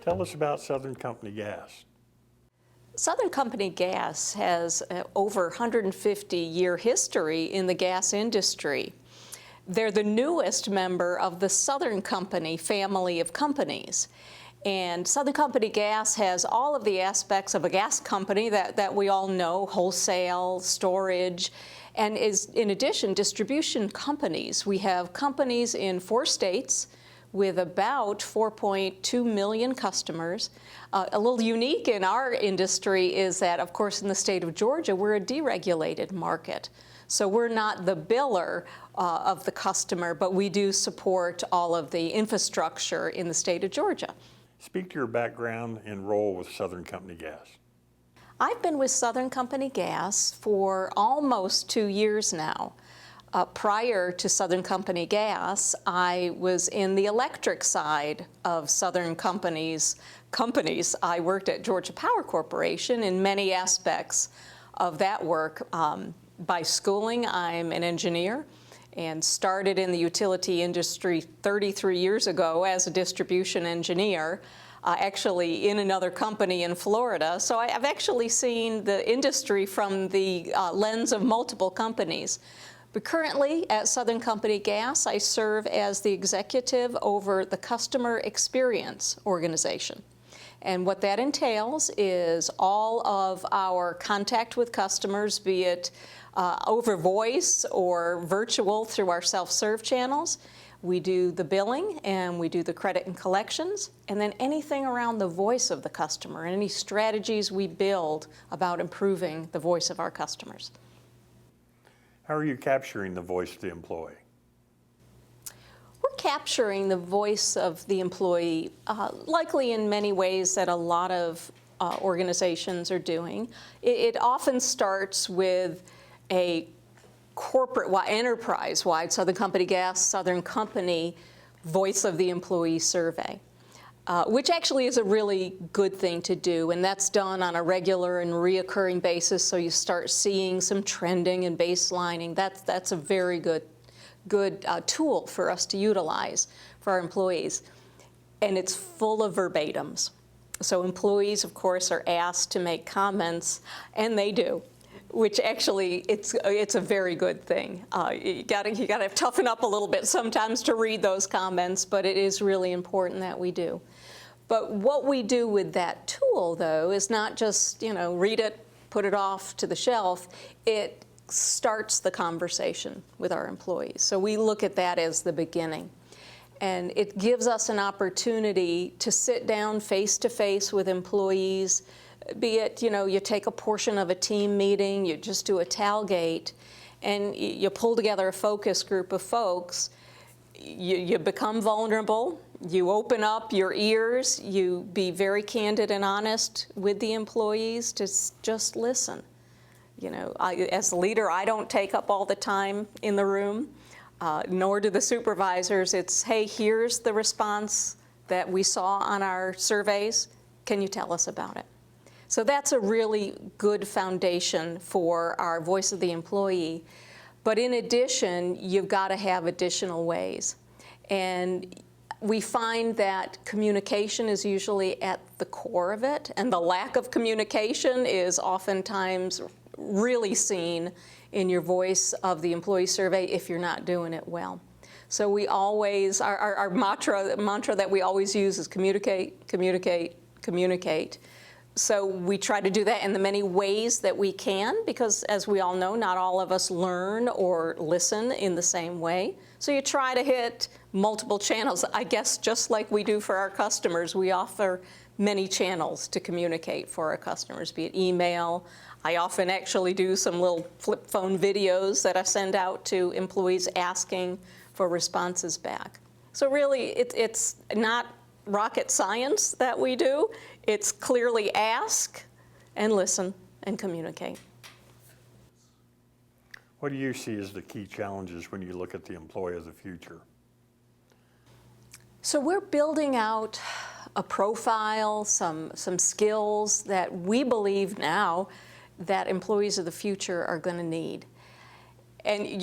Tell us about Southern Company Gas. Southern Company Gas has over 150-year history in the gas industry. They're the newest member of the Southern Company family of companies. And Southern Company Gas has all of the aspects of a gas company that we all know: wholesale, storage, and is, in addition, distribution companies. We have companies in 4 states with about 4.2 million customers. A little unique in our industry is that, of course, in the state of Georgia, we're a deregulated market. So we're not the biller of the customer, but we do support all of the infrastructure in the state of Georgia. Speak to your background and role with Southern Company Gas. I've been with Southern Company Gas for almost 2 years now. Prior to Southern Company Gas, I was in the electric side of Southern companies. I worked at Georgia Power Corporation in many aspects of that work. By schooling, I'm an engineer and started in the utility industry 33 years ago as a distribution engineer, actually in another company in Florida. So I've actually seen the industry from the lens of multiple companies. But currently at Southern Company Gas, I serve as the executive over the Customer Experience organization. And what that entails is all of our contact with customers, be it over voice or virtual through our self-serve channels. We do the billing and we do the credit and collections, and then anything around the voice of the customer and any strategies we build about improving the voice of our customers. How are you capturing the voice of the employee? We're capturing the voice of the employee, likely in many ways that a lot of organizations are doing. It often starts with a corporate, enterprise-wide Southern Company Gas, Southern Company Voice of the Employee survey, which actually is a really good thing to do, and that's done on a regular and reoccurring basis, so you start seeing some trending and baselining. That's a very good tool for us to utilize for our employees. And it's full of verbatims. So employees, of course, are asked to make comments, and they do, which actually it's a very good thing. You gotta toughen up a little bit sometimes to read those comments, but it is really important that we do. But what we do with that tool, though, is not just, read it, put it off to the shelf. It starts the conversation with our employees. So we look at that as the beginning. And it gives us an opportunity to sit down face-to-face with employees, be it, you take a portion of a team meeting, you just do a tailgate, and you pull together a focus group of folks. You become vulnerable, you open up your ears, you be very candid and honest with the employees to just listen. As the leader, I don't take up all the time in the room, nor do the supervisors. It's, hey, here's the response that we saw on our surveys. Can you tell us about it? So that's a really good foundation for our voice of the employee. But in addition, you've got to have additional ways. And we find that communication is usually at the core of it, and the lack of communication is oftentimes really seen in your voice of the employee survey if you're not doing it well. So we always, our mantra that we always use is communicate, communicate, communicate. So we try to do that in the many ways that we can, because as we all know, not all of us learn or listen in the same way. So you try to hit multiple channels. I guess just like we do for our customers, we offer many channels to communicate for our customers, be it email. I often actually do some little flip phone videos that I send out to employees asking for responses back. So really, it's not rocket science that we do. It's clearly ask and listen and communicate. What do you see as the key challenges when you look at the employee of the future? So we're building out a profile, some skills that we believe now that employees of the future are going to need. And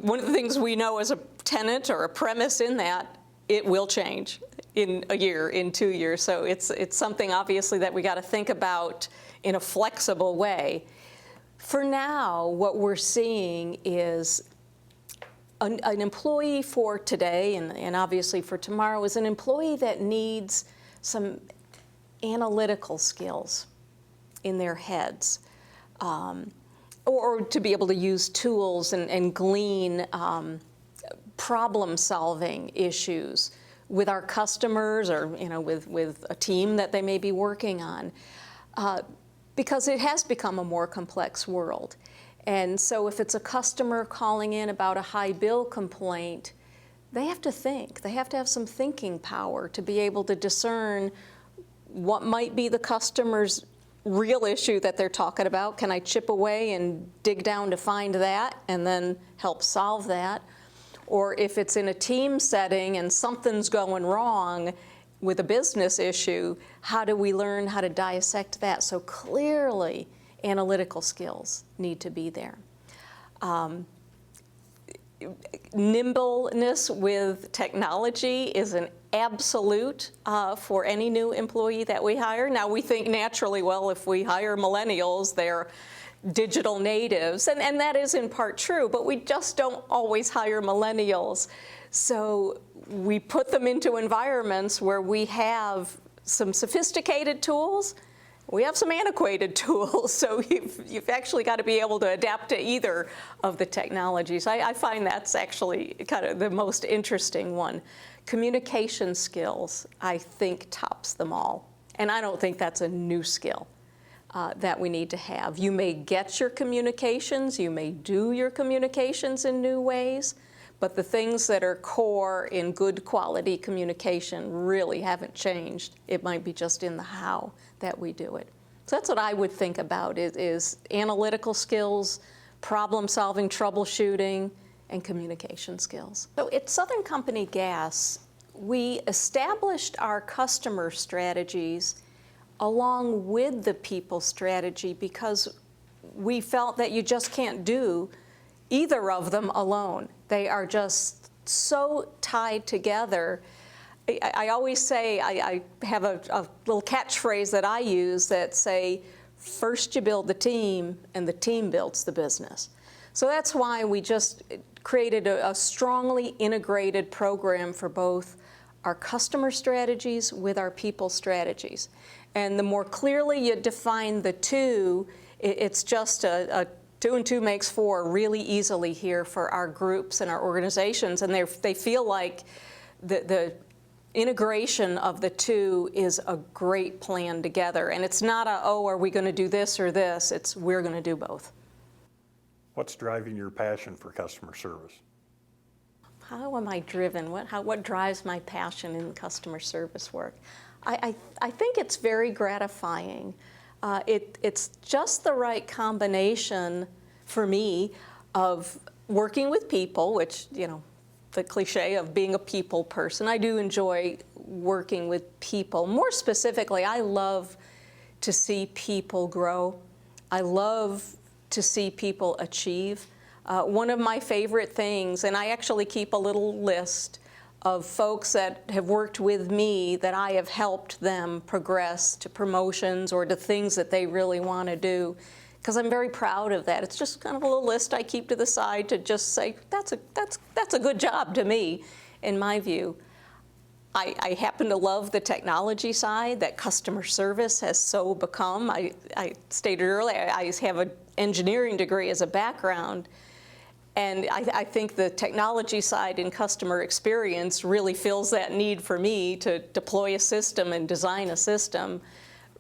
one of the things we know as a tenet or a premise in that, it will change. in a year, in 2 years. So it's something obviously that we got to think about in a flexible way. For now, what we're seeing is an employee for today and obviously for tomorrow is an employee that needs some analytical skills in their heads, or to be able to use tools and glean problem-solving issues with our customers or with a team that they may be working on, because it has become a more complex world. And so if it's a customer calling in about a high bill complaint, they have to think. They have to have some thinking power to be able to discern what might be the customer's real issue that they're talking about. Can I chip away and dig down to find that and then help solve that? Or if it's in a team setting and something's going wrong with a business issue, how do we learn how to dissect that? So clearly, analytical skills need to be there. Nimbleness with technology is an absolute for any new employee that we hire. Now we think naturally, well, if we hire millennials, they're digital natives, and that is in part true, but we just don't always hire millennials. So we put them into environments where we have some sophisticated tools, we have some antiquated tools, so you've actually got to be able to adapt to either of the technologies. I find that's actually kind of the most interesting one. Communication skills, I think, tops them all. And I don't think that's a new skill that we need to have. You may get your communications, you may do your communications in new ways, but the things that are core in good quality communication really haven't changed. It might be just in the how that we do it. So that's what I would think about is analytical skills, problem solving, troubleshooting, and communication skills. So at Southern Company Gas, we established our customer strategies along with the people strategy because we felt that you just can't do either of them alone. They are just so tied together. I always say, I have a little catchphrase that I use that say, first you build the team and the team builds the business. So that's why we just created a strongly integrated program for both our customer strategies with our people strategies. And the more clearly you define the two, it's just a 2 and 2 makes 4 really easily here for our groups and our organizations, and they feel like the integration of the two is a great plan together. And it's not oh, are we going to do this or this? It's we're going to do both. What's driving your passion for customer service? How am I driven? What drives my passion in customer service work? I think it's very gratifying. It's just the right combination for me of working with people, which, the cliche of being a people person. I do enjoy working with people. More specifically, I love to see people grow. I love to see people achieve. One of my favorite things, and I actually keep a little list of folks that have worked with me that I have helped them progress to promotions or to things that they really want to do, because I'm very proud of that. It's just kind of a little list I keep to the side to just say, that's a good job to me, in my view. I happen to love the technology side that customer service has so become. I stated earlier, I have an engineering degree as a background, and I think the technology side in customer experience really fills that need for me to deploy a system and design a system.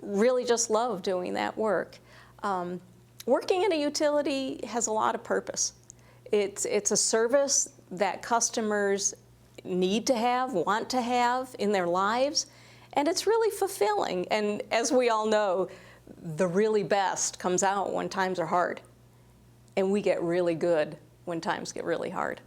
Really just love doing that work. Working in a utility has a lot of purpose. It's a service that customers need to have, want to have in their lives, and it's really fulfilling. And as we all know, the really best comes out when times are hard, and we get really good when times get really hard.